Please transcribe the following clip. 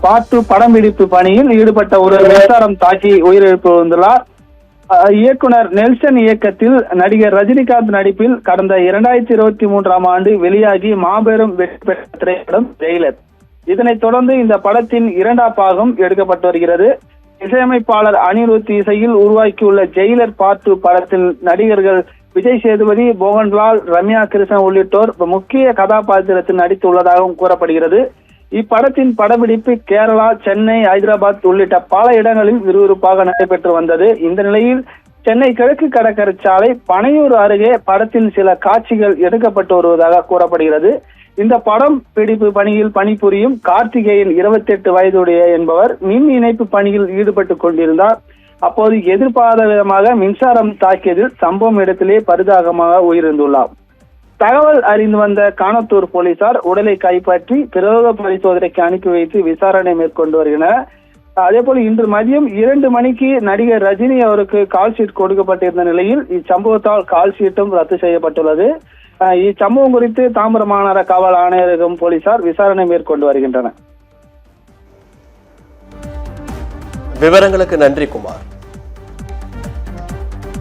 பாட்டு படம்பிடிப்பு பணியில் ஈடுபட்ட ஒரு மின்சாரம் தாக்கி உயிரிழப்பு வந்துள்ளார். இயக்குனர் நெல்சன் இயக்கத்தில் நடிகர் ரஜினிகாந்த் நடிப்பில் கடந்த 2023ஆம் ஆண்டு வெளியாகி மாபெரும் வெற்றி பெற்ற திரைப்படம் ஜெயிலர். இதனைத் தொடர்ந்து இந்த படத்தின் 2ஆம் பாகம் எடுக்கப்பட்டு வருகிறது. இசையமைப்பாளர் அனிருத் இசையில் உருவாக்கியுள்ள ஜெயிலர் பார்ட் படத்தில் நடிகர்கள் விஜய் சேதுபதி, மோகன்லால், ரம்யா கிருஷ்ணன் உள்ளிட்டோர் முக்கிய கதாபாத்திரத்தில் நடித்துள்ளதாகவும் கூறப்படுகிறது. இப்படத்தின் படப்பிடிப்பு கேரளா, சென்னை, ஹைதராபாத் உள்ளிட்ட பல இடங்களில் விறுவிறுப்பாக நடைபெற்று வந்தது. இந்த நிலையில் சென்னை கிழக்கு கடற்கரை சாலை பனையூர் அருகே படத்தின் சில காட்சிகள் எடுக்கப்பட்டு வருவதாக கூறப்படுகிறது. இந்த படம் பிடிப்பு பணியில் பணிபுரியும் கார்த்திகேயன் 28 வயதுடைய என்பவர் மின் இணைப்பு பணியில் ஈடுபட்டு கொண்டிருந்தார். அப்போது எதிர்பாராத விதமாக மின்சாரம் தாக்கியதில் சம்பவம் இடத்திலே பரிதாபமாக உயிரிழந்துள்ளார். தகவல் அறிந்து வந்த கானத்தூர் போலீசார் உடலை கைப்பற்றி பிரேத பரிசோதனைக்கு அனுப்பி வைத்து விசாரணை மேற்கொண்டு வருகின்றனர். அதே போல இன்று மதியம் 2 மணிக்கு நடிகர் ரஜினி அவருக்கு கால் ஷீட் கொடுக்கப்பட்டிருந்த நிலையில் இச்சம்பவத்தால் கால் ஷீட்டும் ரத்து செய்யப்பட்டுள்ளது. இச்சம்பவம் குறித்து தாம்பரம் மாநகர காவல் ஆணையரகம் போலீசார் விசாரணை மேற்கொண்டு வருகின்றனர். விவரங்களுக்கு நன்றி குமார்.